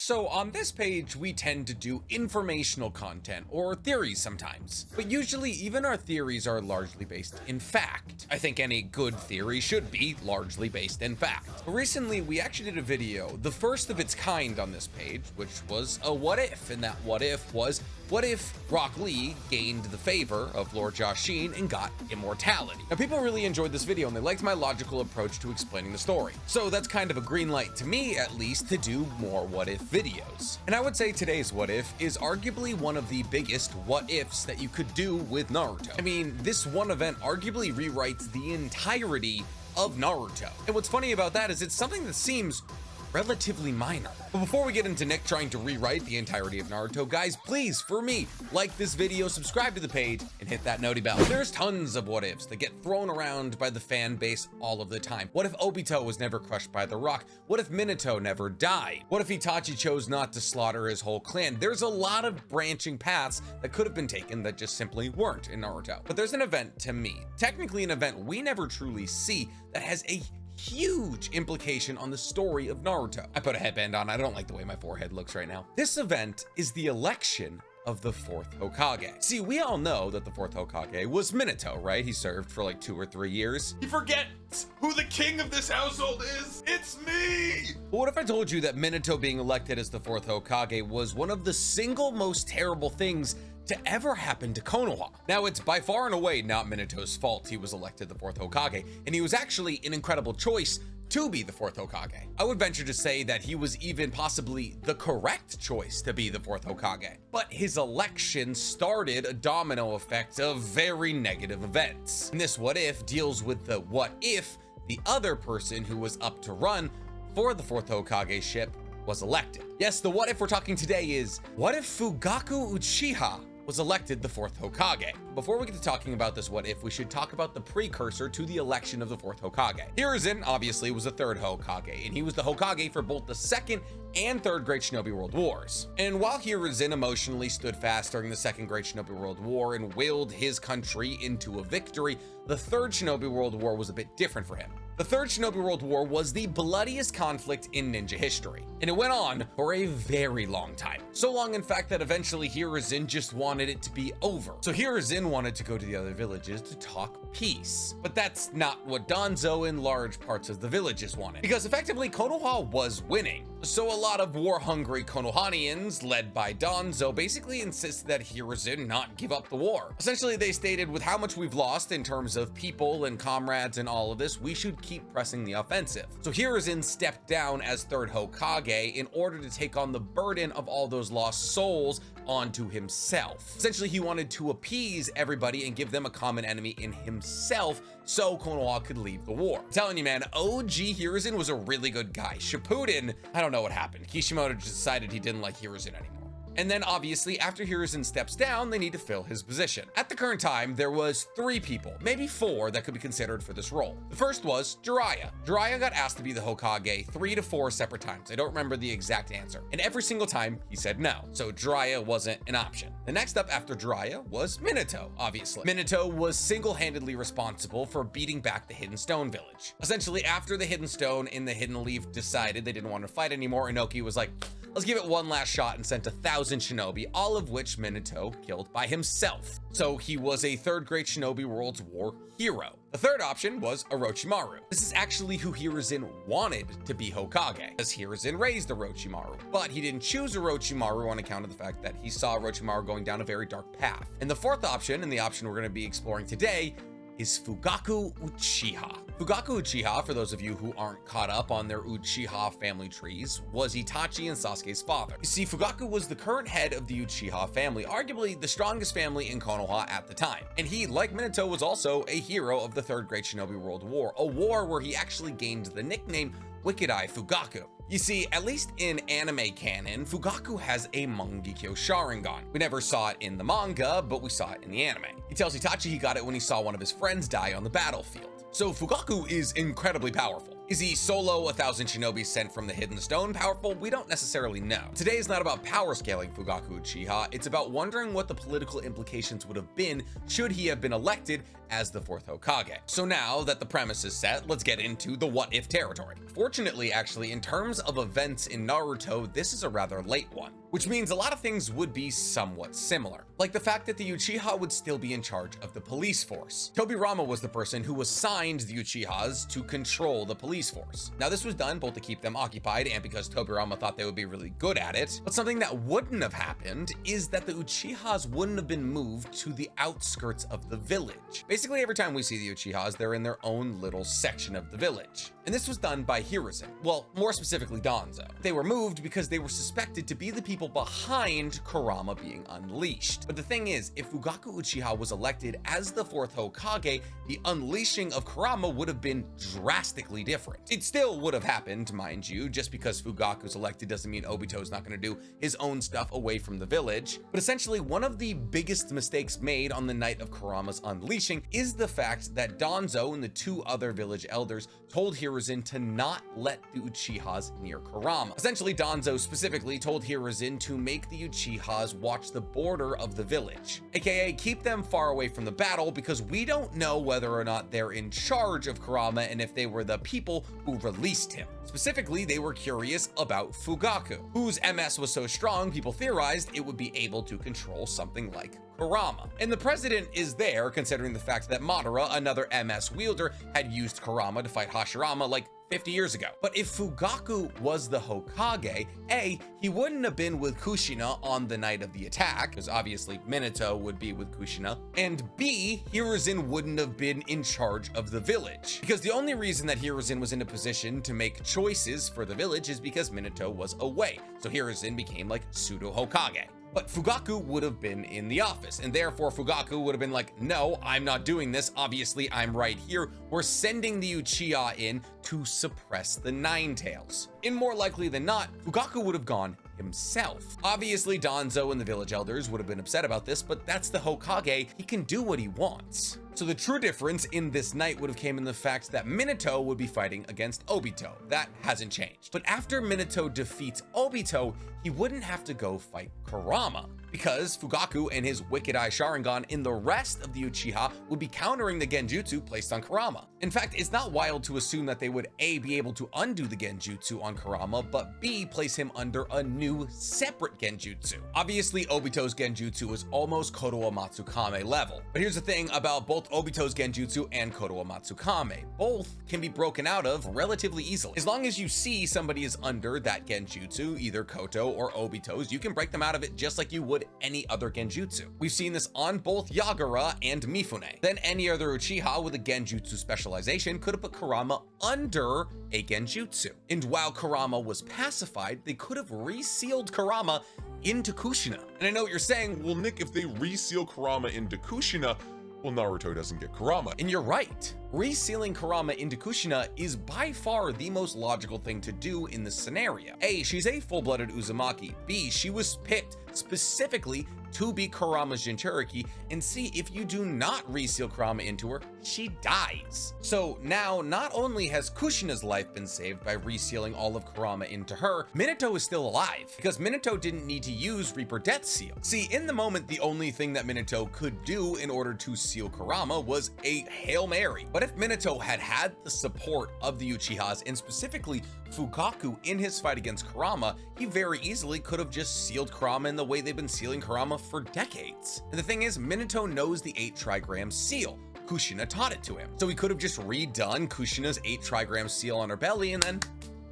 So on this page, we tend to do informational content or theories sometimes, but usually even our theories are largely based in fact. I think any good theory should be largely based in fact. But recently, we actually did a video, the first of its kind on this page, which was a what if, and that what if was, what if Rock Lee gained the favor of Lord Jashin and got immortality? Now, people really enjoyed this video and they liked my logical approach to explaining the story. So that's kind of a green light to me, at least, to do more what if videos. And I would say today's what if is arguably one of the biggest what ifs that you could do with Naruto. I mean, this one event arguably rewrites the entirety of Naruto. And what's funny about that is it's something that seems relatively minor. But before we get into Nick trying to rewrite the entirety of Naruto, guys, please, for me, like this video, subscribe to the page, and hit that noti bell. There's tons of what ifs that get thrown around by the fan base all of the time. What if Obito was never crushed by the rock? What if Minato never died? What if Itachi chose not to slaughter his whole clan? There's a lot of branching paths that could have been taken that just simply weren't in Naruto. But there's an event to me, technically an event we never truly see, that has a huge implication on the story of Naruto. I put a headband on. I don't like the way my forehead looks right now. This event is the election of the fourth Hokage. See, we all know that the fourth Hokage was Minato, right? He served for like 2 or 3 years. He forgets who the king of this household is. It's me. But what if I told you that Minato being elected as the fourth Hokage was one of the single most terrible things to ever happen to Konoha? Now, it's by far and away not Minato's fault he was elected the fourth Hokage, and he was actually an incredible choice to be the fourth Hokage. I would venture to say that he was even possibly the correct choice to be the fourth Hokage. But his election started a domino effect of very negative events. And this what if deals with the what if the other person who was up to run for the fourth Hokage ship was elected. Yes, the what if we're talking today is, what if Fugaku Uchiha was elected the fourth Hokage? Before we get to talking about this what if, we should talk about the precursor to the election of the fourth Hokage. Hiruzen obviously was the third Hokage, and he was the Hokage for both the second and third Great Shinobi World Wars. And while Hiruzen emotionally stood fast during the second Great Shinobi World War and willed his country into a victory, the third Shinobi World War was a bit different for him. The third Shinobi World War was the bloodiest conflict in ninja history, and it went on for a very long time. So long, in fact, that eventually Hiruzen just wanted it to be over. So Hiruzen wanted to go to the other villages to talk peace. But that's not what Gonzo and large parts of the villages wanted, because effectively Konoha was winning. So a lot of war-hungry Konohanians, led by Gonzo, basically insisted that Hiruzen not give up the war. Essentially, they stated, with how much we've lost in terms of people and comrades and all of this, we should keep pressing the offensive. So Hiruzen stepped down as third Hokage in order to take on the burden of all those lost souls onto himself. Essentially, he wanted to appease everybody and give them a common enemy in himself so Konoha could leave the war. I'm telling you, man, OG Hiruzen was a really good guy. Shippuden, I don't know what happened. Kishimoto just decided he didn't like Hiruzen anymore. And then obviously after Hiruzen steps down, they need to fill his position. At the current time, there was 3 people, maybe 4, that could be considered for this role. The first was Jiraiya. Jiraiya got asked to be the Hokage 3 to 4 separate times. I don't remember the exact answer. And every single time he said no. So Jiraiya wasn't an option. The next up after Jiraiya was Minato, obviously. Minato was single-handedly responsible for beating back the Hidden Stone village. Essentially, after the Hidden Stone and the Hidden Leaf decided they didn't want to fight anymore, Inoki was like, let's give it one last shot, and sent 1,000 shinobi, all of which Minato killed by himself. So he was a third Great Shinobi World War hero. The third option was Orochimaru. This is actually who Hiruzen wanted to be Hokage, as Hiruzen raised Orochimaru, but he didn't choose Orochimaru on account of the fact that he saw Orochimaru going down a very dark path. And the fourth option, and the option we're going to be exploring today, is Fugaku Uchiha. Fugaku Uchiha, for those of you who aren't caught up on their Uchiha family trees, was Itachi and Sasuke's father. You see, Fugaku was the current head of the Uchiha family, arguably the strongest family in Konoha at the time. And he, like Minato, was also a hero of the Third Great Shinobi World War, a war where he actually gained the nickname Wicked Eye Fugaku. You see, at least in anime canon, Fugaku has a Mangekyo Sharingan. We never saw it in the manga, but we saw it in the anime. He tells Itachi he got it when he saw one of his friends die on the battlefield. So Fugaku is incredibly powerful. Is he solo 1,000 shinobi sent from the hidden stone powerful? We don't necessarily know. Today is not about power scaling Fugaku Uchiha, it's about wondering what the political implications would have been should he have been elected as the 4th Hokage. So now that the premise is set, let's get into the what if territory. Fortunately, actually, in terms of events in Naruto, this is a rather late one, which means a lot of things would be somewhat similar. Like the fact that the Uchiha would still be in charge of the police force. Tobirama was the person who assigned the Uchihas to control the police force. Now this was done both to keep them occupied and because Tobirama thought they would be really good at it, but something that wouldn't have happened is that the Uchihas wouldn't have been moved to the outskirts of the village. Basically every time we see the Uchihas, they're in their own little section of the village. And this was done by Hiruzen, well, more specifically Gonzo. They were moved because they were suspected to be the people behind Kurama being unleashed. But the thing is, if Fugaku Uchiha was elected as the 4th Hokage, the unleashing of Kurama would have been drastically different. It still would have happened, mind you, just because Fugaku's elected doesn't mean Obito's not going to do his own stuff away from the village. But essentially, one of the biggest mistakes made on the night of Kurama's unleashing is the fact that Gonzo and the 2 other village elders told Hiruzen to not let the Uchihas near Kurama. Essentially, Gonzo specifically told Hiruzen to make the Uchihas watch the border of the village, aka keep them far away from the battle because we don't know whether or not they're in charge of Kurama and if they were the people who released him. Specifically, they were curious about Fugaku, whose MS was so strong people theorized it would be able to control something like Kurama. And the president is there considering the fact that Madara, another MS wielder, had used Kurama to fight Hashirama like 50 years ago. But if Fugaku was the Hokage, A, he wouldn't have been with Kushina on the night of the attack, because obviously Minato would be with Kushina, and B, Hiruzen wouldn't have been in charge of the village. Because the only reason that Hiruzen was in a position to make choices for the village is because Minato was away, so Hiruzen became like pseudo Hokage. But Fugaku would have been in the office, and therefore Fugaku would have been like, no, I'm not doing this. Obviously, I'm right here. We're sending the Uchiha in to suppress the Nine Tails. And more likely than not, Fugaku would have gone himself. Obviously, Gonzo and the village elders would have been upset about this, but that's the Hokage. He can do what he wants. So the true difference in this night would have came in the fact that Minato would be fighting against Obito. That hasn't changed. But after Minato defeats Obito, he wouldn't have to go fight Kurama, because Fugaku and his Wicked Eye Sharingan and the rest of the Uchiha would be countering the Genjutsu placed on Kurama. In fact, it's not wild to assume that they would A, be able to undo the Genjutsu on Kurama, but B, place him under a new separate Genjutsu. Obviously, Obito's Genjutsu is almost Kotoa Matsukame level. But here's the thing about both Obito's Genjutsu and Kotoa Matsukame. Both can be broken out of relatively easily. As long as you see somebody is under that Genjutsu, either Koto or Obito's, you can break them out of it just like you would any other Genjutsu. We've seen this on both Yagura and Mifune. Then any other Uchiha with a Genjutsu specialization could have put Kurama under a Genjutsu. And while Kurama was pacified, they could have resealed Kurama into Kushina. And I know what you're saying, Well, Nick, if they reseal Kurama into Kushina, well, Naruto doesn't get Kurama. and you're right. Resealing Kurama into Kushina is by far the most logical thing to do in this scenario. A, she's a full-blooded Uzumaki. B, she was picked specifically to be Kurama's Jinchuriki. And C, if you do not reseal Kurama into her, she dies. So now, not only has Kushina's life been saved by resealing all of Kurama into her, Minato is still alive, because Minato didn't need to use Reaper Death Seal. See, in the moment, the only thing that Minato could do in order to seal Kurama was a Hail Mary. But if Minato had had the support of the Uchihas, and specifically Fugaku in his fight against Kurama, he very easily could have just sealed Kurama in the way they've been sealing Kurama for decades. And the thing is, Minato knows the 8 trigram seal. Kushina taught it to him. So he could have just redone Kushina's 8 trigram seal on her belly and then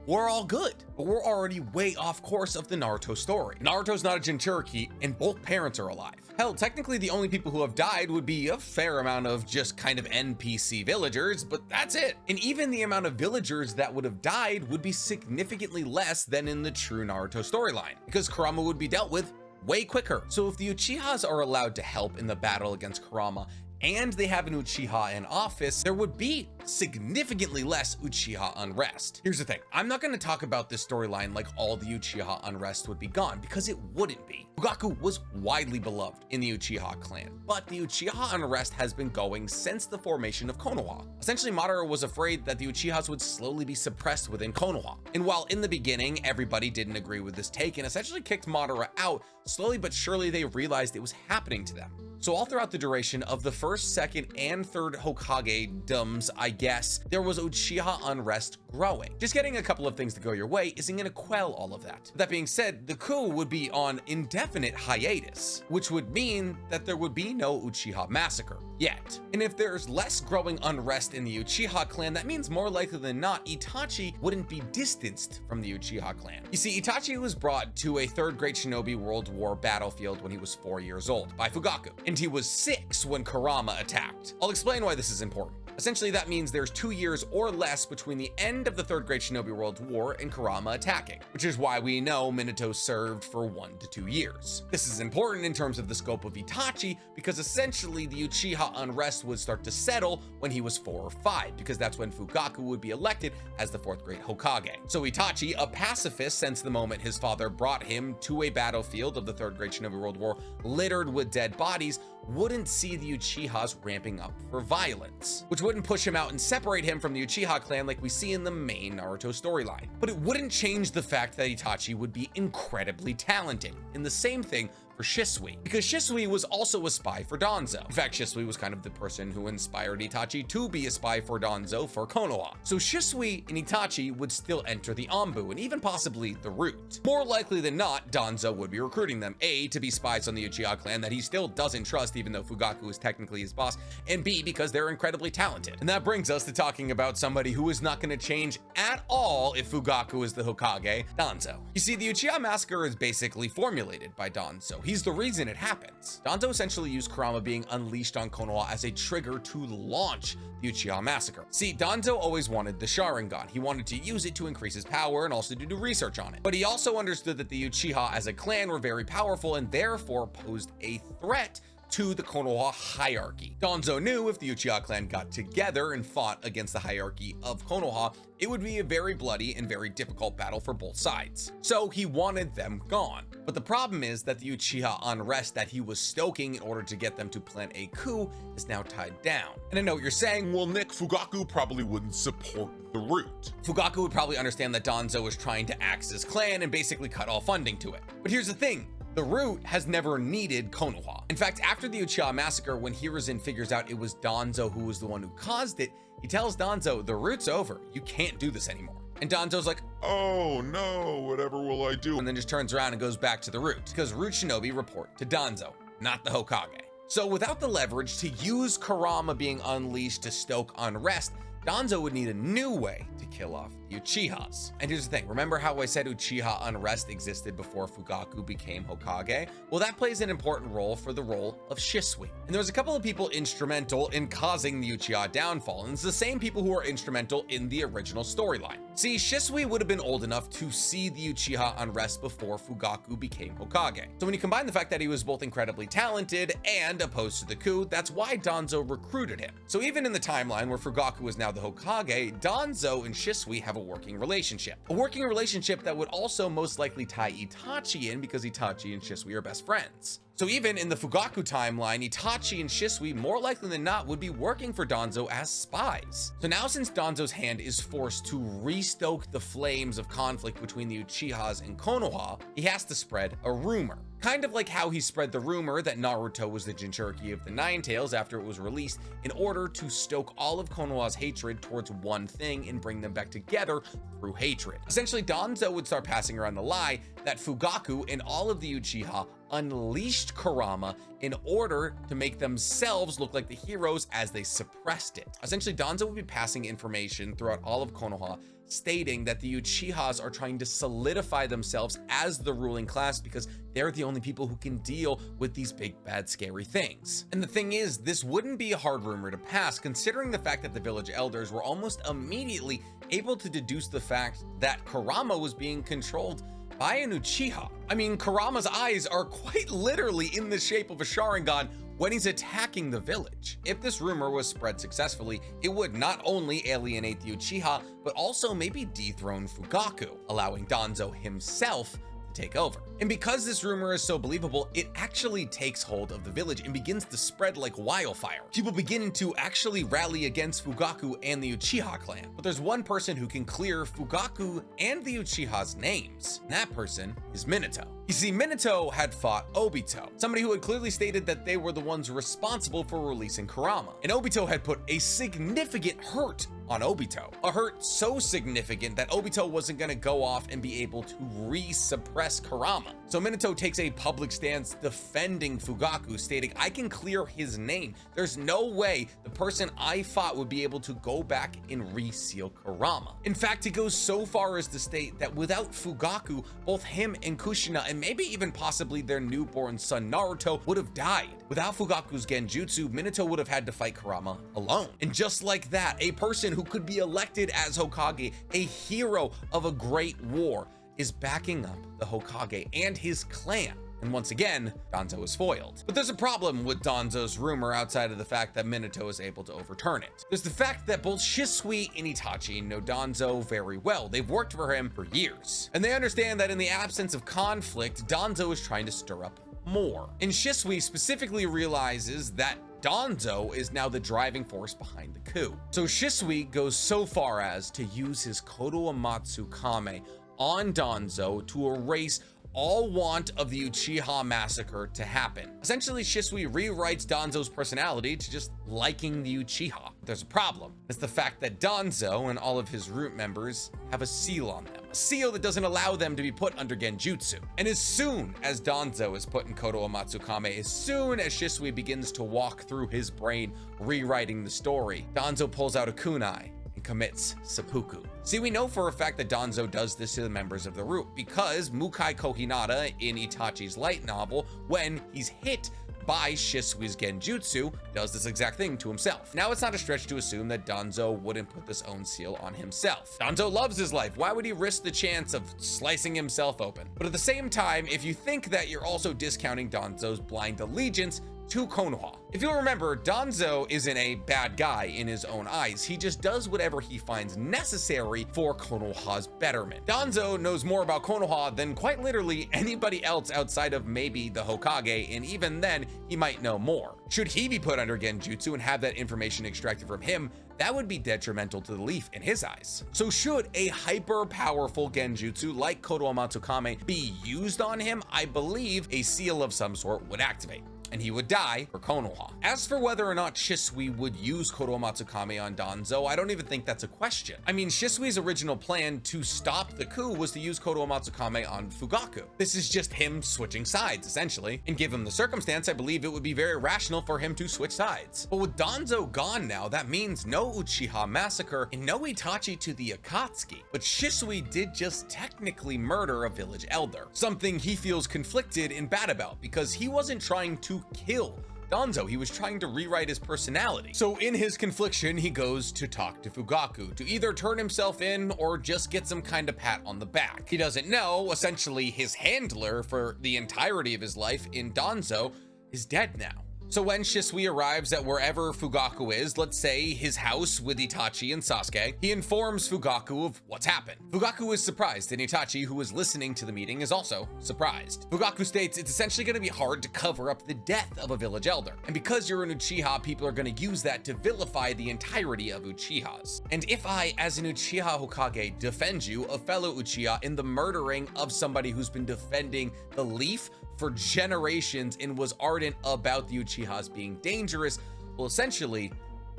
we're all good. But we're already way off course of the Naruto story. Naruto's not a Jinchuriki and both parents are alive. Hell, technically the only people who have died would be a fair amount of just kind of NPC villagers, but that's it. And even the amount of villagers that would have died would be significantly less than in the true Naruto storyline, because Kurama would be dealt with way quicker. So if the Uchihas are allowed to help in the battle against Kurama and they have an Uchiha in office, there would be significantly less Uchiha unrest. Here's the thing, I'm not going to talk about this storyline like all the Uchiha unrest would be gone, because it wouldn't be. Fugaku was widely beloved in the Uchiha clan, but the Uchiha unrest has been going since the formation of Konoha. Essentially, Madara was afraid that the Uchihas would slowly be suppressed within Konoha. And while in the beginning, everybody didn't agree with this take and essentially kicked Madara out, slowly but surely they realized it was happening to them. So all throughout the duration of the first, second, and third Hokage-doms, I guess, there was Uchiha unrest growing. Just getting a couple of things to go your way isn't gonna quell all of that. That being said, the coup would be on indefinite hiatus, which would mean that there would be no Uchiha massacre yet. And if there's less growing unrest in the Uchiha clan, that means more likely than not, Itachi wouldn't be distanced from the Uchiha clan. You see, Itachi was brought to a third Great Shinobi World War battlefield when he was 4 years old by Fugaku, and he was 6 when Kurama attacked. I'll explain why this is important. Essentially, that means there's 2 years or less between the end of the Third Great Shinobi World War and Kurama attacking, which is why we know Minato served for 1 to 2 years. This is important in terms of the scope of Itachi, because essentially the Uchiha unrest would start to settle when he was 4 or 5, because that's when Fugaku would be elected as the 4th Great Hokage. So Itachi, a pacifist since the moment his father brought him to a battlefield of the Third Great Shinobi World War littered with dead bodies, wouldn't see the Uchihas ramping up for violence, which wouldn't push him out and separate him from the Uchiha clan like we see in the main Naruto storyline. But it wouldn't change the fact that Itachi would be incredibly talented, and the same thing for Shisui, because Shisui was also a spy for Danzo. In fact, Shisui was kind of the person who inspired Itachi to be a spy for Danzo for Konoha. So Shisui and Itachi would still enter the Anbu and even possibly the Root. More likely than not, Danzo would be recruiting them, A, to be spies on the Uchiha clan that he still doesn't trust even though Fugaku is technically his boss, and B, because they're incredibly talented. And that brings us to talking about somebody who is not going to change at all if Fugaku is the Hokage, Danzo. You see, the Uchiha massacre is basically formulated by Danzo. He's the reason it happens. Danzo essentially used Kurama being unleashed on Konoha as a trigger to launch the Uchiha massacre. See, Danzo always wanted the Sharingan. He wanted to use it to increase his power and also to do research on it. But he also understood that the Uchiha as a clan were very powerful and therefore posed a threat to the Konoha hierarchy. Danzo knew if the Uchiha clan got together and fought against the hierarchy of Konoha, it would be a very bloody and very difficult battle for both sides. So he wanted them gone. But the problem is that the Uchiha unrest that he was stoking in order to get them to plan a coup is now tied down. And I know what you're saying, Well, Nick, Fugaku probably wouldn't support the Root. Fugaku would probably understand that Danzo was trying to axe his clan and basically cut all funding to it. But here's the thing, the Root has never needed Konoha. In fact, after the Uchiha massacre, when Hiruzen figures out it was Danzo who was the one who caused it, he tells Danzo, the Root's over, you can't do this anymore. And Danzo's like, Oh no, whatever will I do? and then just turns around and goes back to the Root, because Root Shinobi report to Danzo, not the Hokage. So without the leverage to use Kurama being unleashed to stoke unrest, Danzo would need a new way to kill off the Uchihas. And here's the thing, remember how I said Uchiha unrest existed before Fugaku became Hokage? Well, that plays an important role for the role of Shisui. And there's a couple of people instrumental in causing the Uchiha downfall, and it's the same people who are instrumental in the original storyline. See, Shisui would have been old enough to see the Uchiha unrest before Fugaku became Hokage. So when you combine the fact that he was both incredibly talented and opposed to the coup, that's why Danzo recruited him. So even in the timeline where Fugaku is now the Hokage, Danzo and Shisui have a working relationship. A working relationship that would also most likely tie Itachi in, because Itachi and Shisui are best friends. So even in the Fugaku timeline, Itachi and Shisui more likely than not would be working for Danzo as spies. So now, since Danzo's hand is forced to restoke the flames of conflict between the Uchihas and Konoha, he has to spread a rumor. Kind of like how he spread the rumor that Naruto was the Jinchuriki of the Nine Tails after it was released, in order to stoke all of Konoha's hatred towards one thing and bring them back together through hatred. Essentially, Danzo would start passing around the lie that Fugaku and all of the Uchiha unleashed Kurama in order to make themselves look like the heroes as they suppressed it. Essentially, Danzo would be passing information throughout all of Konoha, stating that the Uchihas are trying to solidify themselves as the ruling class because they're the only people who can deal with these big, bad, scary things. And the thing is, this wouldn't be a hard rumor to pass, considering the fact that the village elders were almost immediately able to deduce the fact that Kurama was being controlled by an Uchiha. I mean, Kurama's eyes are quite literally in the shape of a Sharingan when he's attacking the village. If this rumor was spread successfully, it would not only alienate the Uchiha, but also maybe dethrone Fugaku, allowing Gonzo himself to take over. And because this rumor is so believable, it actually takes hold of the village and begins to spread like wildfire. People begin to actually rally against Fugaku and the Uchiha clan. But there's one person who can clear Fugaku and the Uchiha's names, and that person is Minato. You see, Minato had fought Obito, somebody who had clearly stated that they were the ones responsible for releasing Kurama. And Obito had put a significant hurt on Obito. A hurt so significant that Obito wasn't going to go off and be able to re-suppress Kurama. So Minato takes a public stance defending Fugaku, stating, I can clear his name. There's no way the person I fought would be able to go back and reseal Kurama. In fact, he goes so far as to state that without Fugaku, both him and Kushina, and maybe even possibly their newborn son Naruto, would have died. Without Fugaku's genjutsu, Minato would have had to fight Kurama alone. And just like that, a person who could be elected as Hokage, a hero of a great war, is backing up the Hokage and his clan. And once again, Gonzo is foiled. But there's a problem with Gonzo's rumor outside of the fact that Minato is able to overturn it. There's the fact that both Shisui and Itachi know Gonzo very well. They've worked for him for years. And they understand that in the absence of conflict, Gonzo is trying to stir up more. And Shisui specifically realizes that Gonzo is now the driving force behind the coup. So Shisui goes so far as to use his Kodo Amatsu Kame on Gonzo to erase all want of the Uchiha massacre to happen. Essentially, Shisui rewrites Gonzo's personality to just liking the Uchiha. There's a problem. It's the fact that Gonzo and all of his root members have a seal on them. A seal that doesn't allow them to be put under genjutsu. And as soon as Gonzo is put in Kodo Amatsu Kame, as soon as Shisui begins to walk through his brain, rewriting the story, Gonzo pulls out a kunai and commits seppuku. See, we know for a fact that Gonzo does this to the members of the root because Mukai Kohinata in Itachi's light novel, when he's hit by Shisui's genjutsu, does this exact thing to himself. Now, it's not a stretch to assume that Gonzo wouldn't put this own seal on himself. Gonzo loves his life. Why would he risk the chance of slicing himself open? But at the same time, if you think that, you're also discounting Gonzo's blind allegiance to Konoha. If you'll remember, Gonzo isn't a bad guy in his own eyes. He just does whatever he finds necessary for Konoha's betterment. Gonzo knows more about Konoha than quite literally anybody else outside of maybe the Hokage, and even then, he might know more. Should he be put under genjutsu and have that information extracted from him, that would be detrimental to the leaf in his eyes. So should a hyper-powerful genjutsu like Kodo Amatsu Kame be used on him, I believe a seal of some sort would activate, and he would die for Konoha. As for whether or not Shisui would use Kodo Amatsu Kame on Gonzo, I don't even think that's a question. I mean, Shisui's original plan to stop the coup was to use Kodo Amatsu Kame on Fugaku. This is just him switching sides, essentially. And given the circumstance, I believe it would be very rational for him to switch sides. But with Gonzo gone now, that means no Uchiha massacre and no Itachi to the Akatsuki. But Shisui did just technically murder a village elder, something he feels conflicted and bad about because he wasn't trying to kill Gonzo, he was trying to rewrite his personality. So in his confliction, he goes to talk to Fugaku to either turn himself in or just get some kind of pat on the back. He doesn't know, essentially his handler for the entirety of his life in Gonzo is dead now. So when Shisui arrives at wherever Fugaku is, let's say his house with Itachi and Sasuke, he informs Fugaku of what's happened. Fugaku is surprised, and Itachi, who is listening to the meeting, is also surprised. Fugaku states it's essentially going to be hard to cover up the death of a village elder. And because you're an Uchiha, people are going to use that to vilify the entirety of Uchihas. And if I, as an Uchiha Hokage, defend you, a fellow Uchiha, in the murdering of somebody who's been defending the leaf for generations and was ardent about the Uchihas being dangerous, well, essentially,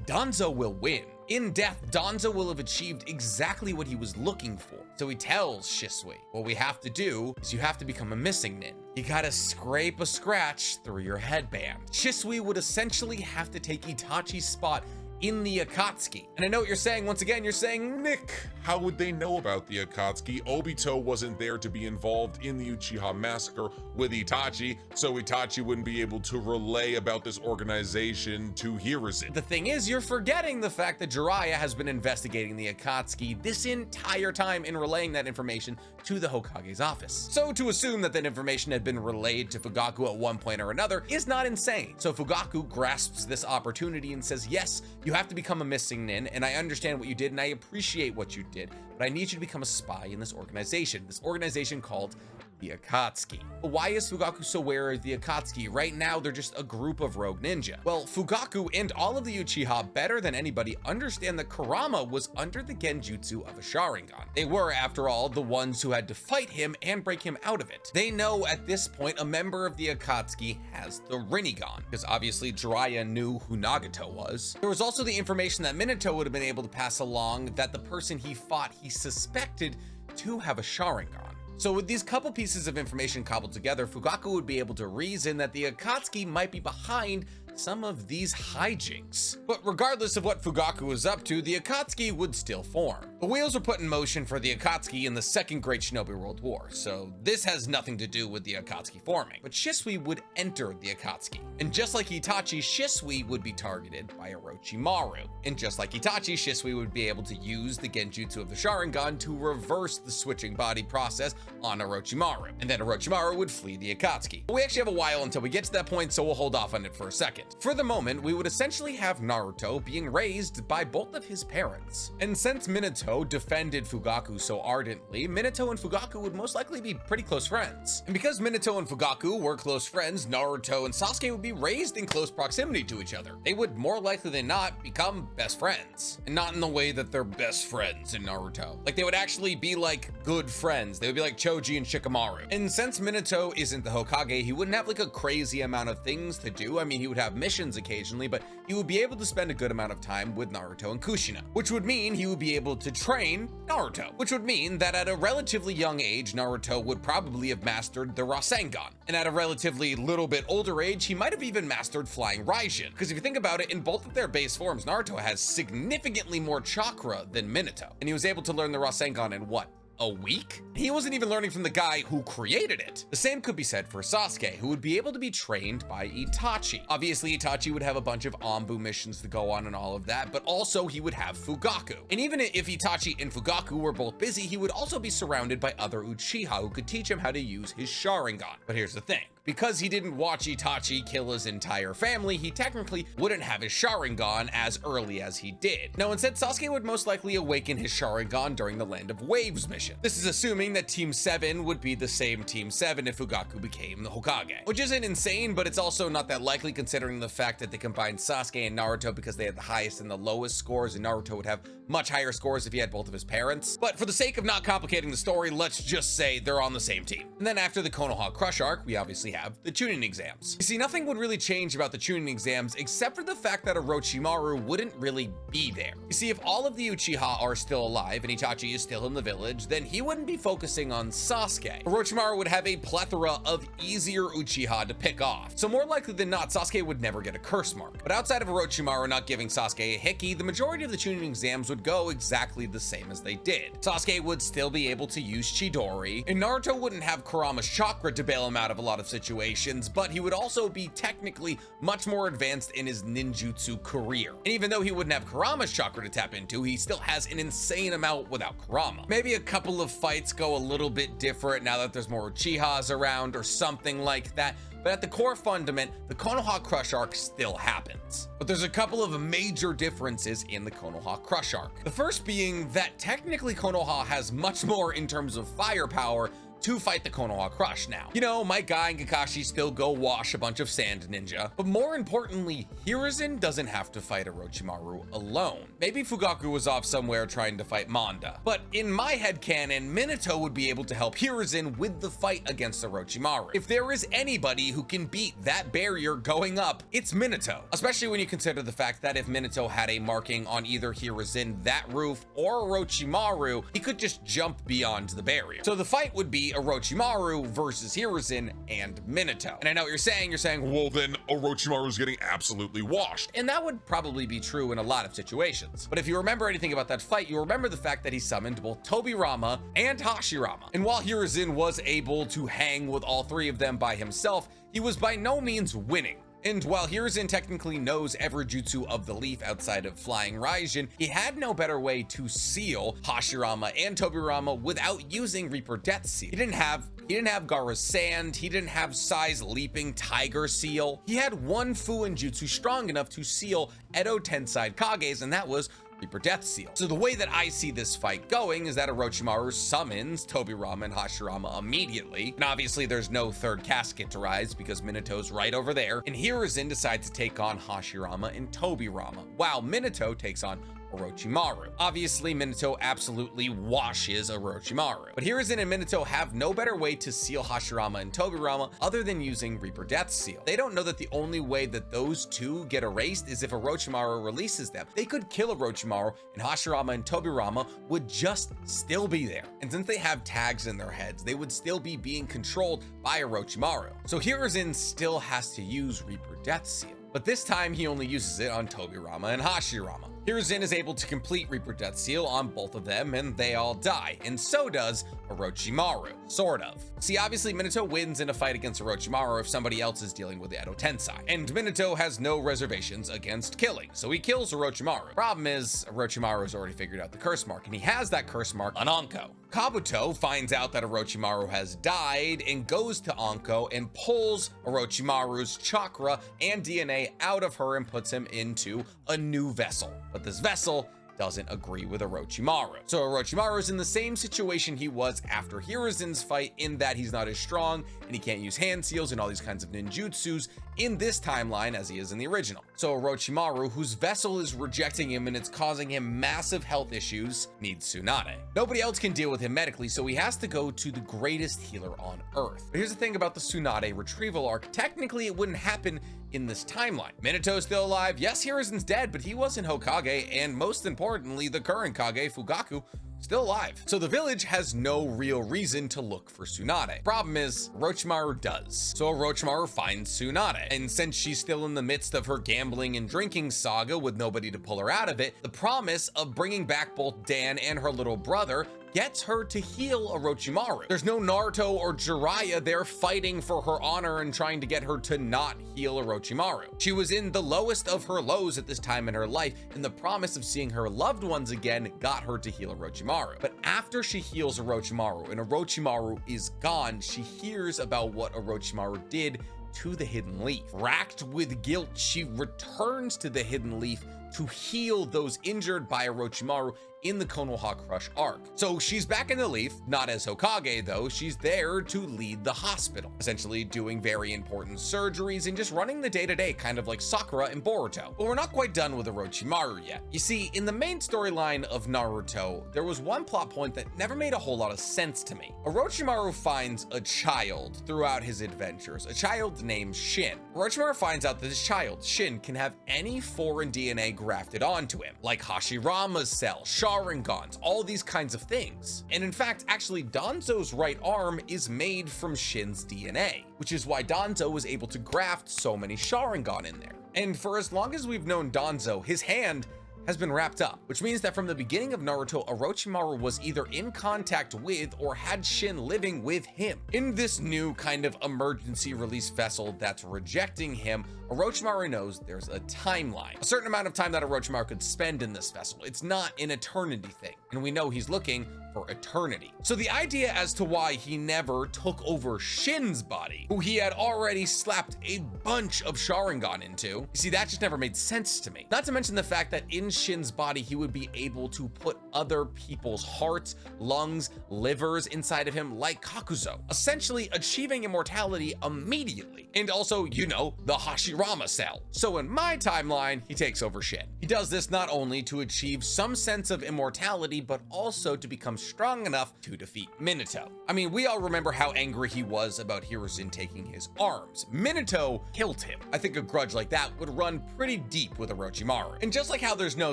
Gonzo will win. In death, Gonzo will have achieved exactly what he was looking for. So he tells Shisui, what we have to do is you have to become a missing nin. You gotta scrape a scratch through your headband. Shisui would essentially have to take Itachi's spot in the Akatsuki. And I know what you're saying. Once again, you're saying, Nick, How would they know about the Akatsuki? Obito wasn't there to be involved in the Uchiha massacre with Itachi, so Itachi wouldn't be able to relay about this organization to Hiruzen. the thing is, you're forgetting the fact that Jiraiya has been investigating the Akatsuki this entire time and relaying that information to the Hokage's office. So to assume that that information had been relayed to Fugaku at one point or another is not insane. So Fugaku grasps this opportunity and says, yes, you have to become a missing nin, and I understand what you did and I appreciate what you did, but I need you to become a spy in this organization called the Akatsuki. But why is Fugaku so wary of the Akatsuki? Right now, they're just a group of rogue ninja. Well, Fugaku and all of the Uchiha better than anybody understand that Kurama was under the genjutsu of a Sharingan. They were, after all, the ones who had to fight him and break him out of it. They know at this point a member of the Akatsuki has the Rinnegan, because obviously Jiraiya knew who Nagato was. There was also the information that Minato would have been able to pass along that the person he fought he suspected to have a Sharingan. So with these couple pieces of information cobbled together, Fugaku would be able to reason that the Akatsuki might be behind some of these hijinks. But regardless of what Fugaku was up to, the Akatsuki would still form. The wheels were put in motion for the Akatsuki in the Second Great Shinobi World War, so this has nothing to do with the Akatsuki forming. But Shisui would enter the Akatsuki. And just like Itachi, Shisui would be targeted by Orochimaru. And just like Itachi, Shisui would be able to use the genjutsu of the Sharingan to reverse the switching body process on Orochimaru. And then Orochimaru would flee the Akatsuki. But we actually have a while until we get to that point, so we'll hold off on it for a second. For the moment, we would essentially have Naruto being raised by both of his parents. And since Minato defended Fugaku so ardently, Minato and Fugaku would most likely be pretty close friends. And because Minato and Fugaku were close friends, Naruto and Sasuke would be raised in close proximity to each other. They would more likely than not become best friends. And not in the way that they're best friends in Naruto. Like, they would actually be like good friends. They would be like Choji and Shikamaru. And since Minato isn't the Hokage, he wouldn't have like a crazy amount of things to do. I mean, he would have missions occasionally, but he would be able to spend a good amount of time with Naruto and Kushina, which would mean he would be able to train Naruto, which would mean that at a relatively young age, Naruto would probably have mastered the Rasengan. And at a relatively little bit older age, he might have even mastered Flying Raijin. Because if you think about it, in both of their base forms, Naruto has significantly more chakra than Minato. And he was able to learn the Rasengan in what? A week? He wasn't even learning from the guy who created it. The same could be said for Sasuke, who would be able to be trained by Itachi. Obviously, Itachi would have a bunch of Anbu missions to go on and all of that, but also he would have Fugaku. And even if Itachi and Fugaku were both busy, he would also be surrounded by other Uchiha who could teach him how to use his Sharingan. But here's the thing. Because he didn't watch Itachi kill his entire family, he technically wouldn't have his Sharingan as early as he did. Now, instead, Sasuke would most likely awaken his Sharingan during the Land of Waves mission. This is assuming that Team 7 would be the same Team 7 if Fugaku became the Hokage. Which isn't insane, but it's also not that likely considering the fact that they combined Sasuke and Naruto because they had the highest and the lowest scores, and Naruto would have much higher scores if he had both of his parents. But for the sake of not complicating the story, let's just say they're on the same team. And then after the Konoha Crush arc, we obviously have the Chunin exams. You see, nothing would really change about the Chunin exams except for the fact that Orochimaru wouldn't really be there. You see, if all of the Uchiha are still alive and Itachi is still in the village, then he wouldn't be focusing on Sasuke. Orochimaru would have a plethora of easier Uchiha to pick off. So more likely than not, Sasuke would never get a curse mark. But outside of Orochimaru not giving Sasuke a hickey, the majority of the Chunin exams would go exactly the same as they did. Sasuke would still be able to use Chidori, and Naruto wouldn't have Kurama's chakra to bail him out of a lot of situations, but he would also be technically much more advanced in his ninjutsu career. And even though he wouldn't have Kurama's chakra to tap into, he still has an insane amount without Kurama. Maybe a couple of fights go a little bit different now that there's more Uchihas around or something like that. But at the core fundament, the Konoha Crush arc still happens. But there's a couple of major differences in the Konoha Crush arc. The first being that technically Konoha has much more in terms of firepower to fight the Konoha Crush now. You know, my guy and Kakashi still go wash a bunch of sand ninja, but more importantly, Hiruzen doesn't have to fight Orochimaru alone. Maybe Fugaku was off somewhere trying to fight Manda, but in my headcanon, Minato would be able to help Hiruzen with the fight against Orochimaru. If there is anybody who can beat that barrier going up, it's Minato, especially when you consider the fact that if Minato had a marking on either Hiruzen, that roof, or Orochimaru, he could just jump beyond the barrier. So the fight would be be Orochimaru versus Hiruzen and Minato. And I know what you're saying, well, then Orochimaru's getting absolutely washed. and that would probably be true in a lot of situations. But if you remember anything about that fight, you remember the fact that he summoned both Tobirama and Hashirama. And while Hiruzen was able to hang with all three of them by himself, he was by no means winning. And while Hiruzen technically knows every jutsu of the leaf outside of Flying Raijin, he had no better way to seal Hashirama and Tobirama without using Reaper Death Seal. He didn't have Gaara's Sand, he didn't have Sai's Leaping Tiger Seal. He had one Fuin jutsu strong enough to seal Edo Tensai Kages, and that was Reaper Death Seal. So the way that I see this fight going is that Orochimaru summons Tobirama and Hashirama immediately. And obviously there's no third casket to rise because Minato's right over there. And Hiruzen decides to take on Hashirama and Tobirama, while Minato takes on Orochimaru. Obviously, Minato absolutely washes Orochimaru. But Hiruzen and Minato have no better way to seal Hashirama and Tobirama other than using Reaper Death Seal. They don't know that the only way that those two get erased is if Orochimaru releases them. They could kill Orochimaru and Hashirama and Tobirama would just still be there. And since they have tags in their heads, they would still be being controlled by Orochimaru. So Hiruzen still has to use Reaper Death Seal. But this time he only uses it on Tobirama and Hashirama. Hiruzen is able to complete Reaper Death Seal on both of them, and they all die, and so does Orochimaru, sort of. See, obviously Minato wins in a fight against Orochimaru if somebody else is dealing with the Edo Tensai, and Minato has no reservations against killing, so he kills Orochimaru. Problem is, Orochimaru has already figured out the curse mark, and he has that curse mark on Anko. Kabuto finds out that Orochimaru has died and goes to Anko and pulls Orochimaru's chakra and DNA out of her and puts him into a new vessel. But this vessel doesn't agree with Orochimaru. So Orochimaru is in the same situation he was after Hiruzen's fight, in that he's not as strong and he can't use hand seals and all these kinds of ninjutsus in this timeline as he is in the original. So Orochimaru, whose vessel is rejecting him and it's causing him massive health issues, needs Tsunade. Nobody else can deal with him medically, so he has to go to the greatest healer on Earth. But here's the thing about the Tsunade retrieval arc. Technically, it wouldn't happen in this timeline. Minato's still alive. Yes, Hiruzen's dead, but he wasn't Hokage, and most importantly, the current Kage, Fugaku, still alive. So the village has no real reason to look for Tsunade. Problem is, Orochimaru does. So Orochimaru finds Tsunade, and since she's still in the midst of her gambling and drinking saga with nobody to pull her out of it, the promise of bringing back both Dan and her little brother gets her to heal Orochimaru. There's no Naruto or Jiraiya there fighting for her honor and trying to get her to not heal Orochimaru. She was in the lowest of her lows at this time in her life, and the promise of seeing her loved ones again got her to heal Orochimaru. But after she heals Orochimaru and Orochimaru is gone, she hears about what Orochimaru did to the Hidden Leaf. Racked with guilt, she returns to the Hidden Leaf to heal those injured by Orochimaru in the Konoha Crush arc. So she's back in the Leaf, not as Hokage though. She's there to lead the hospital, essentially doing very important surgeries and just running the day-to-day, kind of like Sakura and Boruto. But we're not quite done with Orochimaru yet. You see, in the main storyline of Naruto, there was one plot point that never made a whole lot of sense to me. Orochimaru finds a child throughout his adventures, a child named Shin. Orochimaru finds out that this child, Shin, can have any foreign DNA grafted onto him, like Hashirama's cell, Sharingan's, all these kinds of things. And in fact, actually, Danzo's right arm is made from Shin's DNA, which is why Danzo was able to graft so many Sharingan in there. And for as long as we've known Danzo, his hand has been wrapped up, which means that from the beginning of Naruto, Orochimaru was either in contact with or had Shin living with him. In this new kind of emergency release vessel that's rejecting him, Orochimaru knows there's a timeline, a certain amount of time that Orochimaru could spend in this vessel. It's not an eternity thing, and we know he's looking for eternity. So the idea as to why he never took over Shin's body, who he had already slapped a bunch of Sharingan into, you see, that just never made sense to me. Not to mention the fact that in Shin's body, he would be able to put other people's hearts, lungs, livers inside of him like Kakuzo, essentially achieving immortality immediately. And also, you know, the Hashirama cell. So in my timeline, he takes over Shin. He does this not only to achieve some sense of immortality, but also to become strong enough to defeat Minato. I mean, we all remember how angry he was about Hiruzen taking his arms. Minato killed him. I think a grudge like that would run pretty deep with Orochimaru. And just like how there's no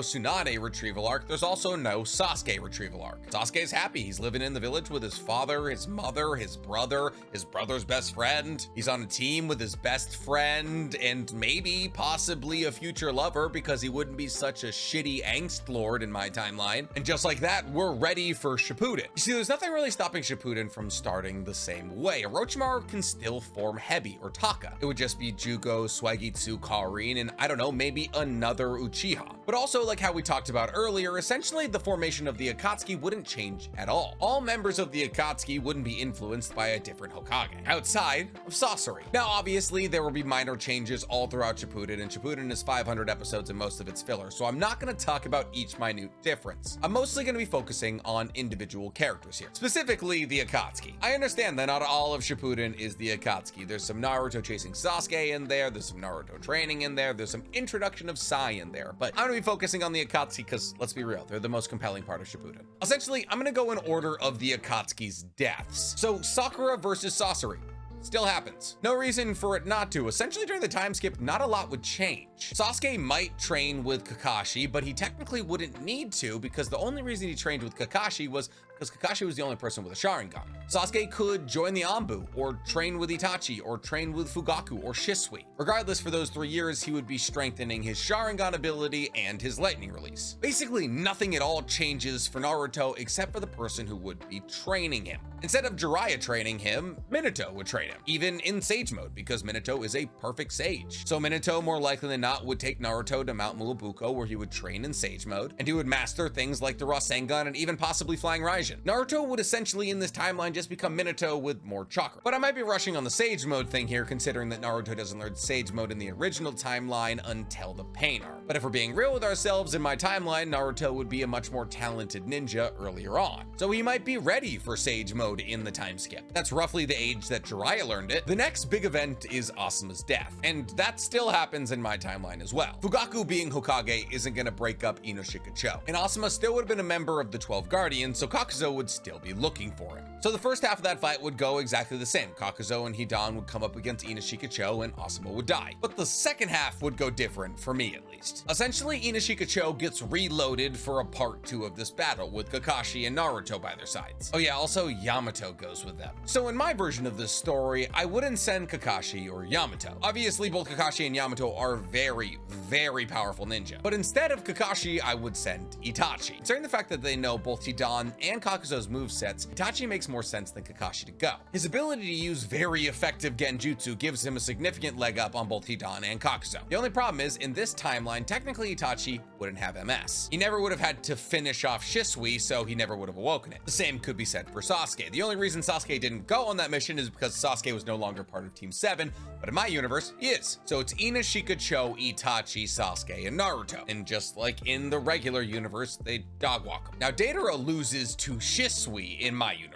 Tsunade retrieval arc, there's also no Sasuke retrieval arc. Sasuke's happy. He's living in the village with his father, his mother, his brother's best friend. He's on a team with his best friend and maybe possibly a future lover because he wouldn't be such a shitty angst lord in my timeline. And just like that, we're ready for Shippuden. You see, there's nothing really stopping Shippuden from starting the same way. Orochimaru can still form Hebi or Taka. It would just be Jugo, Suigetsu, Karin, and I don't know, maybe another Uchiha. But also, like how we talked about earlier, essentially the formation of the Akatsuki wouldn't change at all. All members of the Akatsuki wouldn't be influenced by a different Hokage, outside of Sasori. Now, obviously, there will be minor changes all throughout Shippuden, and Shippuden is 500 episodes and most of it's filler, so I'm not going to talk about each minute difference. I'm mostly going to be focusing on individual characters here, specifically the Akatsuki. I understand that not all of Shippuden is the Akatsuki. There's some Naruto chasing Sasuke in there, there's some Naruto training in there, there's some introduction of Sai in there, but I'm going to be focusing on the Akatsuki because, let's be real, they're the most compelling part of Shippuden. Essentially, I'm going to go in order of the Akatsuki's deaths. So, Sakura versus Sasori. Still happens. No reason for it not to. Essentially, during the time skip, not a lot would change. Sasuke might train with Kakashi, but he technically wouldn't need to because the only reason he trained with Kakashi was because Kakashi was the only person with a Sharingan. Sasuke could join the Anbu, or train with Itachi, or train with Fugaku, or Shisui. Regardless, for those 3 years, he would be strengthening his Sharingan ability and his lightning release. Basically, nothing at all changes for Naruto except for the person who would be training him. Instead of Jiraiya training him, Minato would train him, even in Sage mode, because Minato is a perfect Sage. So Minato, more likely than not, would take Naruto to Mount Mulabuko, where he would train in Sage mode, and he would master things like the Rasengan and even possibly Flying Raijin. Naruto would essentially, in this timeline, just become Minato with more chakra. But I might be rushing on the Sage mode thing here, considering that Naruto doesn't learn Sage mode in the original timeline until the Pain Arc. But if we're being real with ourselves, in my timeline, Naruto would be a much more talented ninja earlier on. So he might be ready for Sage mode in the time skip. That's roughly the age that Jiraiya learned it. The next big event is Asuma's death, and that still happens in my timeline as well. Fugaku being Hokage isn't gonna break up Inoshika-cho, and Asuma still would have been a member of the 12 Guardians, so Kakuzo would still be looking for him. So the first half of that fight would go exactly the same. Kakuzo and Hidan would come up against Inoshika-cho and Asuma would die. But the second half would go different, for me at least. Essentially, Inoshika-cho gets reloaded for a part 2 of this battle, with Kakashi and Naruto by their sides. Oh yeah, also Yamato goes with them. So in my version of this story, I wouldn't send Kakashi or Yamato. Obviously, both Kakashi and Yamato are very, very powerful ninja. But instead of Kakashi, I would send Itachi. Considering the fact that they know both Hidan and Kakuzo's movesets, Itachi makes more sense than Kakashi to go. His ability to use very effective genjutsu gives him a significant leg up on both Hidan and Kakuzo. The only problem is, in this timeline, technically Itachi wouldn't have MS. He never would have had to finish off Shisui, so he never would have awoken it. The same could be said for Sasuke. The only reason Sasuke didn't go on that mission is because Sasuke was no longer part of Team 7, but in my universe, he is. So it's Inoshika-cho, Itachi, Sasuke, and Naruto. And just like in the regular universe, they dogwalk him. Now, Deidara loses to Shisui in my universe.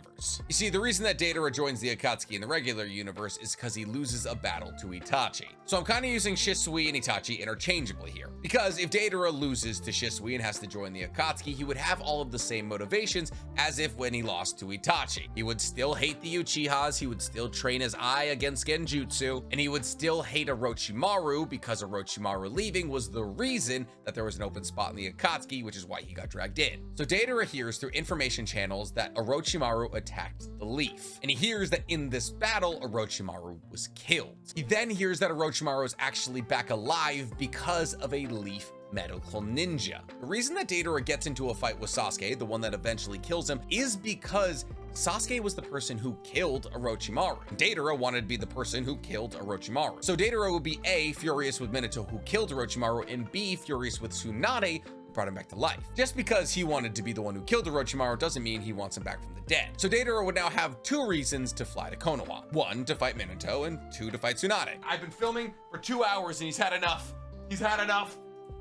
You see, the reason that Deidara joins the Akatsuki in the regular universe is because he loses a battle to Itachi. So I'm kind of using Shisui and Itachi interchangeably here. Because if Deidara loses to Shisui and has to join the Akatsuki, he would have all of the same motivations as if when he lost to Itachi. He would still hate the Uchihas, he would still train his eye against Genjutsu, and he would still hate Orochimaru because Orochimaru leaving was the reason that there was an open spot in the Akatsuki, which is why he got dragged in. So Deidara hears through information channels that Orochimaru attacked the leaf, and he hears that in this battle, Orochimaru was killed. He then hears that Orochimaru is actually back alive because of a leaf medical ninja. The reason that Deidara gets into a fight with Sasuke, the one that eventually kills him, is because Sasuke was the person who killed Orochimaru. Deidara wanted to be the person who killed Orochimaru. So Deidara would be A, furious with Minato who killed Orochimaru, and B, furious with Tsunade who brought him back to life. Just because he wanted to be the one who killed Orochimaru doesn't mean he wants him back from the dead. So Deidara would now have 2 reasons to fly to Konoha. 1, to fight Minato, and 2, to fight Tsunade. I've been filming for 2 hours and he's had enough. He's had enough.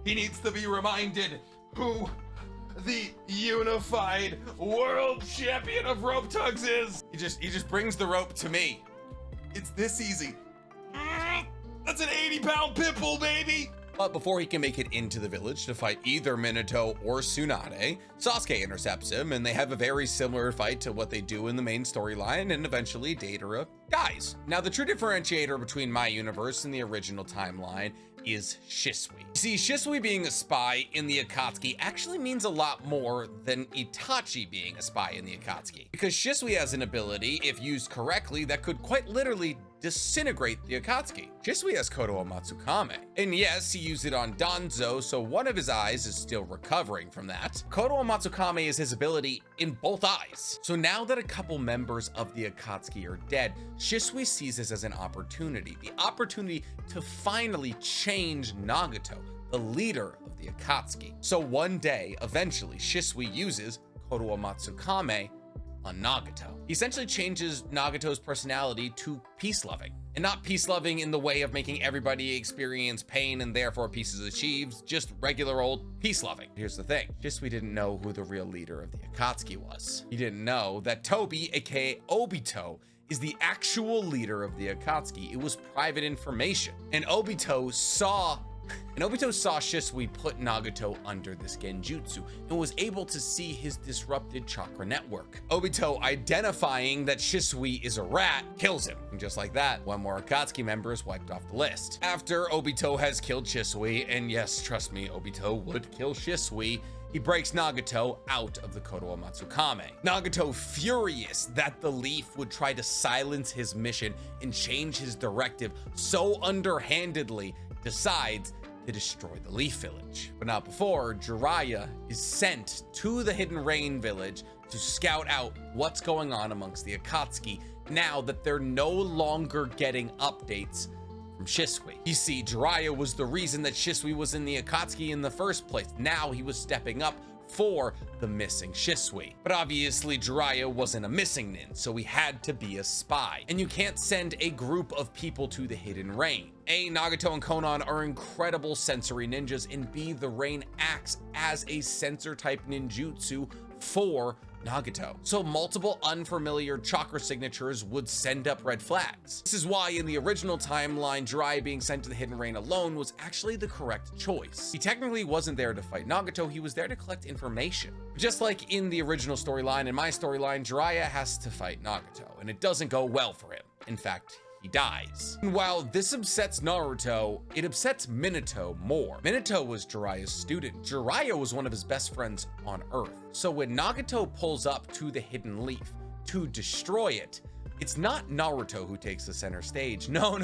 He needs to be reminded who the unified world champion of rope tugs is. He just brings the rope to me. It's this easy. That's an 80-pound pit bull, baby. But before he can make it into the village to fight either Minato or Tsunade, Sasuke intercepts him, and they have a very similar fight to what they do in the main storyline, and eventually Deidara dies. Now, the true differentiator between my universe and the original timeline is Shisui. See, Shisui being a spy in the Akatsuki actually means a lot more than Itachi being a spy in the Akatsuki, because Shisui has an ability, if used correctly, that could quite literally disintegrate the Akatsuki. Shisui has Koto Matsukame, and yes, he used it on Gonzo, so one of his eyes is still recovering from that. Koto Matsukame is his ability in both eyes. So now that a couple members of the Akatsuki are dead, Shisui sees this as an opportunity, the opportunity to finally change Nagato, the leader of the Akatsuki. So one day, eventually, Shisui uses Koto Matsukame on Nagato. He essentially changes Nagato's personality to peace-loving. And not peace-loving in the way of making everybody experience pain and therefore peace is achieved, just regular old peace-loving. Here's the thing, Shisui didn't know who the real leader of the Akatsuki was. He didn't know that Tobi, aka Obito, is the actual leader of the Akatsuki. It was private information. And Obito saw Shisui put Nagato under this genjutsu and was able to see his disrupted chakra network. Obito, identifying that Shisui is a rat, kills him. And just like that, one more Akatsuki member is wiped off the list. After Obito has killed Shisui, and yes, trust me, Obito would kill Shisui, he breaks Nagato out of the Koto Matsukame. Nagato, furious that the Leaf would try to silence his mission and change his directive so underhandedly, decides to destroy the Leaf Village. But not before, Jiraiya is sent to the Hidden Rain Village to scout out what's going on amongst the Akatsuki now that they're no longer getting updates from Shisui. You see, Jiraiya was the reason that Shisui was in the Akatsuki in the first place. Now he was stepping up for the missing Shisui. But obviously Jiraiya wasn't a missing nin, so he had to be a spy. And you can't send a group of people to the Hidden Rain. A, Nagato and Konan are incredible sensory ninjas, and B, the rain acts as a sensor type ninjutsu for Nagato. So multiple unfamiliar chakra signatures would send up red flags. This is why in the original timeline, Jiraiya being sent to the Hidden Rain alone was actually the correct choice. He technically wasn't there to fight Nagato, he was there to collect information. Just like in the original storyline, in my storyline, Jiraiya has to fight Nagato, and it doesn't go well for him. In fact, he dies. And while this upsets Naruto, it upsets Minato more. Minato was Jiraiya's student. Jiraiya was one of his best friends on Earth. So when Nagato pulls up to the Hidden Leaf to destroy it, it's not Naruto who takes the center stage. No.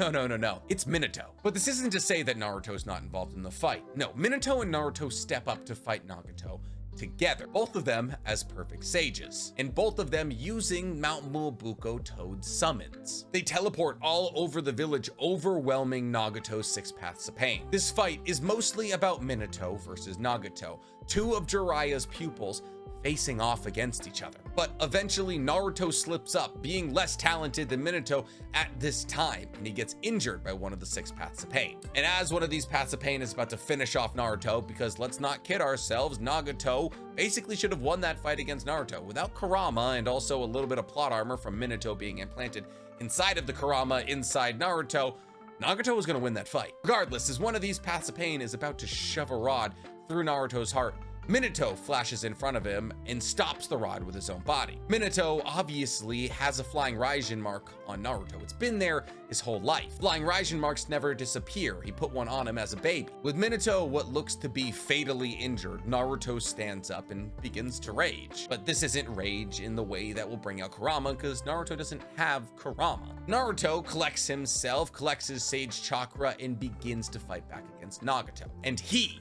It's Minato. But this isn't to say that Naruto's not involved in the fight. No, Minato and Naruto step up to fight Nagato together, both of them as perfect sages, and both of them using Mount Muabuko Toad summons. They teleport all over the village, overwhelming Nagato's 6 paths of pain. This fight is mostly about Minato versus Nagato, two of Jiraiya's pupils facing off against each other. But eventually Naruto slips up, being less talented than Minato at this time, and he gets injured by one of the 6 paths of pain. And as one of these paths of pain is about to finish off Naruto, because let's not kid ourselves, Nagato basically should have won that fight against Naruto. Without Kurama and also a little bit of plot armor from Minato being implanted inside of the Kurama inside Naruto, Nagato was going to win that fight. Regardless, as one of these paths of pain is about to shove a rod through Naruto's heart, Minato flashes in front of him and stops the rod with his own body. Minato obviously has a flying Raijin mark on Naruto. It's been there his whole life. Flying Raijin marks never disappear. He put one on him as a baby. With Minato what looks to be fatally injured, Naruto stands up and begins to rage. But this isn't rage in the way that will bring out Kurama, because Naruto doesn't have Kurama. Naruto collects himself, collects his Sage Chakra, and begins to fight back against Nagato. And he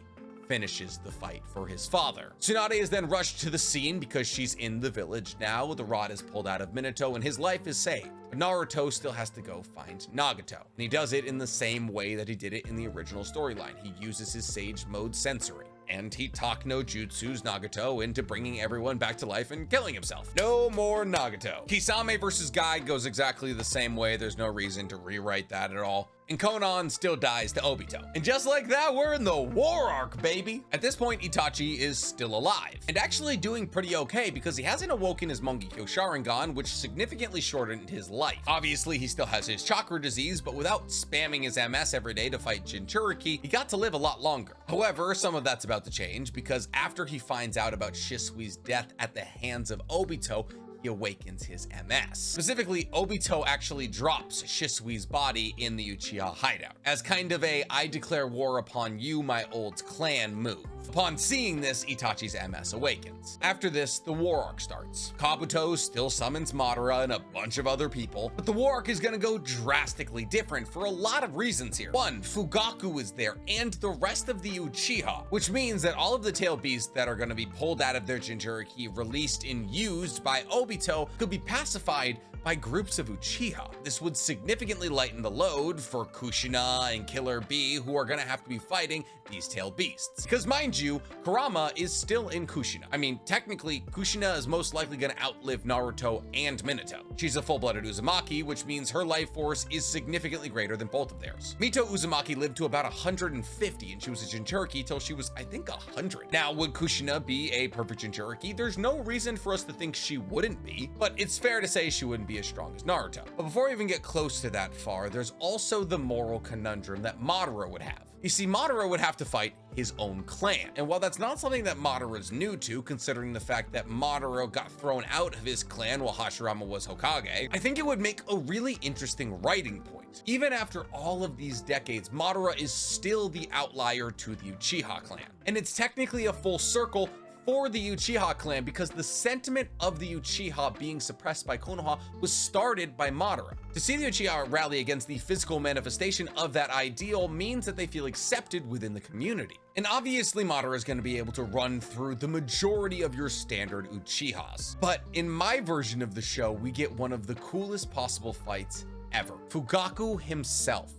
finishes the fight for his father. Tsunade is then rushed to the scene because she's in the village now. The rod is pulled out of Minato and his life is saved. But Naruto still has to go find Nagato. And he does it in the same way that he did it in the original storyline. He uses his Sage Mode sensory. And he talk no jutsus Nagato into bringing everyone back to life and killing himself. No more Nagato. Kisame versus Guy goes exactly the same way. There's no reason to rewrite that at all. and Konan still dies to Obito. And just like that, we're in the war arc, baby. At this point, Itachi is still alive, and actually doing pretty okay because he hasn't awoken his Mangekyo Sharingan, which significantly shortened his life. Obviously, he still has his chakra disease, but without spamming his MS every day to fight Jinchuriki, he got to live a lot longer. However, some of that's about to change because after he finds out about Shisui's death at the hands of Obito, he awakens his MS. Specifically, Obito actually drops Shisui's body in the Uchiha hideout as kind of a "I declare war upon you, my old clan" move. Upon seeing this, Itachi's MS awakens. After this, the war arc starts. Kabuto still summons Madara and a bunch of other people, but the war arc is gonna go drastically different for a lot of reasons here. One, Fugaku is there and the rest of the Uchiha, which means that all of the tail beasts that are gonna be pulled out of their Jinchuriki, released and used by Obito, could be pacified by groups of Uchiha. This would significantly lighten the load for Kushina and Killer Bee, who are gonna have to be fighting these tailed beasts. Because mind you, Kurama is still in Kushina. I mean, technically, Kushina is most likely gonna outlive Naruto and Minato. She's a full-blooded Uzumaki, which means her life force is significantly greater than both of theirs. Mito Uzumaki lived to about 150, and she was a Jinchuriki till she was, I think, 100. Now, would Kushina be a perfect Jinchuriki? There's no reason for us to think she wouldn't be, but it's fair to say she wouldn't be as strong as Naruto. But before we even get close to that far, there's also the moral conundrum that Madara would have. You see, Madara would have to fight his own clan. And while that's not something that Madara is new to, considering the fact that Madara got thrown out of his clan while Hashirama was Hokage, I think it would make a really interesting writing point. Even after all of these decades, Madara is still the outlier to the Uchiha clan. And it's technically a full circle for the Uchiha clan because the sentiment of the Uchiha being suppressed by Konoha was started by Madara. To see the Uchiha rally against the physical manifestation of that ideal means that they feel accepted within the community. And obviously Madara is going to be able to run through the majority of your standard Uchihas. But in my version of the show, we get one of the coolest possible fights ever. Fugaku himself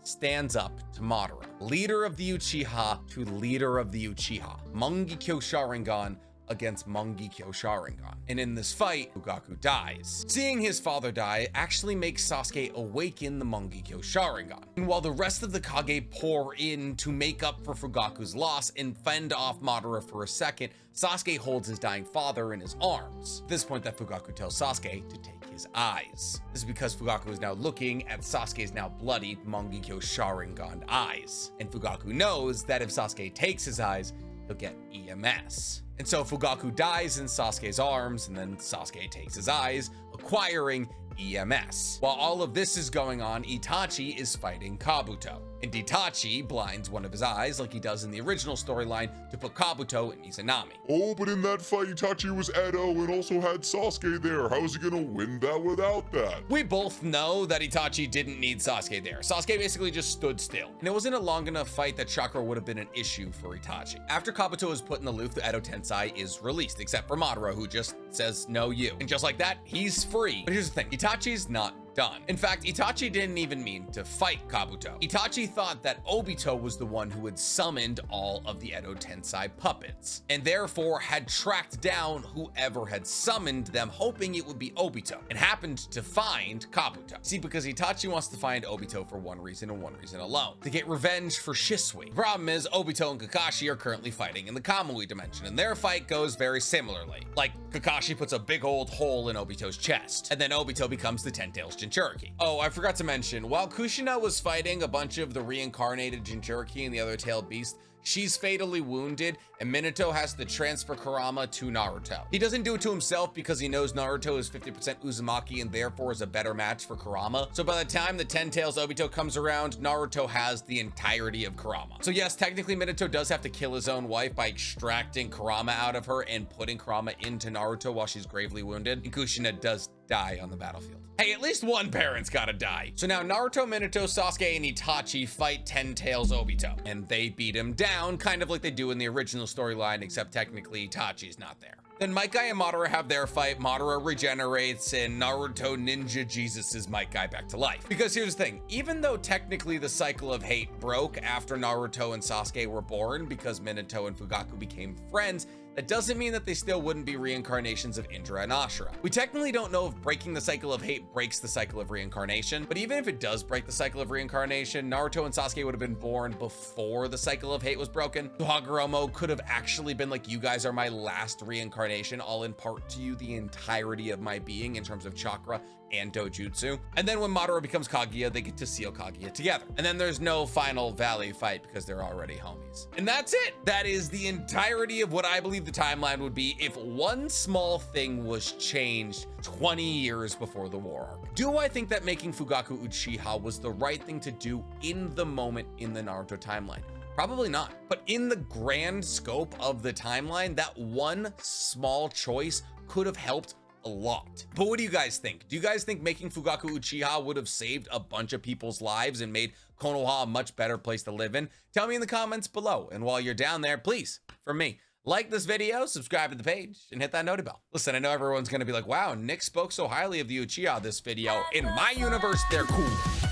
stands up to Madara, leader of the Uchiha to leader of the Uchiha, Mangekyo Sharingan against Mangekyo Sharingan. And in this fight, Fugaku dies. Seeing his father die actually makes Sasuke awaken the Mangekyo Sharingan. And while the rest of the Kage pour in to make up for Fugaku's loss and fend off Madara for a second, Sasuke holds his dying father in his arms. At this point that Fugaku tells Sasuke to take his eyes. This is because Fugaku is now looking at Sasuke's now bloodied Mangekyo Sharingan eyes. And Fugaku knows that if Sasuke takes his eyes, he'll get EMS. And so Fugaku dies in Sasuke's arms, and then Sasuke takes his eyes, acquiring EMS. While all of this is going on, Itachi is fighting Kabuto. And Itachi blinds one of his eyes like he does in the original storyline to put Kabuto in Izanami. Oh, but in that fight, Itachi was Edo and also had Sasuke there. How's he gonna win that without that? We both know that Itachi didn't need Sasuke there. Sasuke basically just stood still. And it wasn't a long enough fight that chakra would have been an issue for Itachi. After Kabuto is put in the loop, the Edo Tensei is released, except for Madara, who just says, "No, you." And just like that, he's free. But here's the thing, Itachi's not done. In fact, Itachi didn't even mean to fight Kabuto. Itachi thought that Obito was the one who had summoned all of the Edo Tensei puppets, and therefore had tracked down whoever had summoned them, hoping it would be Obito, and happened to find Kabuto. See, because Itachi wants to find Obito for one reason and one reason alone: to get revenge for Shisui. The problem is, Obito and Kakashi are currently fighting in the Kamui dimension, and their fight goes very similarly. Like, Kakashi puts a big old hole in Obito's chest, and then Obito becomes the Ten-Tails Jinchuriki. Oh, I forgot to mention, while Kushina was fighting a bunch of the reincarnated Jinchuriki and the other tailed beast, she's fatally wounded, and Minato has to transfer Kurama to Naruto. He doesn't do it to himself because he knows Naruto is 50% Uzumaki and therefore is a better match for Kurama. So by the time the Ten-Tails Obito comes around, Naruto has the entirety of Kurama. So yes, technically Minato does have to kill his own wife by extracting Kurama out of her and putting Kurama into Naruto while she's gravely wounded, and Kushina does die on the battlefield. Hey, at least one parent's gotta die. So now Naruto, Minato, Sasuke, and Itachi fight Ten-Tails Obito, and they beat him down, kind of like they do in the original storyline, except technically Itachi's not there. Then Might Guy and Madara have their fight, Madara regenerates, and Naruto Ninja Jesuses Might Guy back to life. Because here's the thing, even though technically the cycle of hate broke after Naruto and Sasuke were born because Minato and Fugaku became friends, that doesn't mean that they still wouldn't be reincarnations of Indra and Ashura. We technically don't know if breaking the cycle of hate breaks the cycle of reincarnation, but even if it does break the cycle of reincarnation, Naruto and Sasuke would have been born before the cycle of hate was broken. So Hagoromo could have actually been like, you guys are my last reincarnation. I'll impart to you the entirety of my being in terms of chakra and dojutsu. And then when Madara becomes Kaguya, they get to seal Kaguya together. And then there's no final Valley fight because they're already homies. And that's it. That is the entirety of what I believe the timeline would be if one small thing was changed 20 years before the war arc. Do I think that making Fugaku Uchiha was the right thing to do in the moment in the Naruto timeline? Probably not. But in the grand scope of the timeline, that one small choice could have helped a lot. But what do you guys think? Do you guys think making Fugaku Uchiha would have saved a bunch of people's lives and made Konoha a much better place to live in? Tell me in the comments below. And while you're down there, please, from me, like this video, subscribe to the page, and hit that noti bell. Listen, I know everyone's gonna be like, wow, Nick spoke so highly of the Uchiha this video. In my universe, they're cool.